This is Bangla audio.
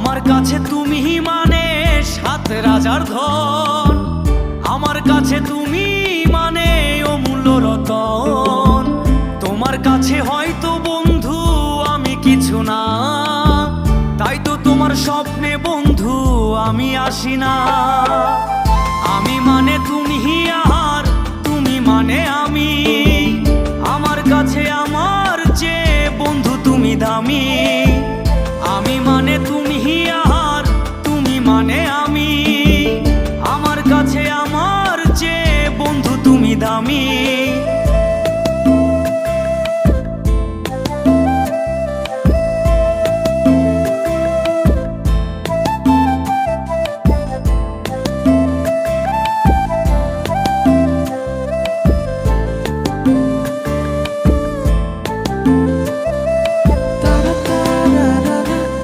আমার কাছে তুমি মানে 7 রাজার ধন, আমার কাছে তুমি মানে অমূল্য রতন। তোমার কাছে হয়তো বন্ধু আমি কিছু না, তাই তো তোমার স্বপ্নে বন্ধু আমি আসি না। আমি মানে তুমি আর তুমি মানে আমি, আমার কাছে আমার চেয়ে বন্ধু তুমি দামি।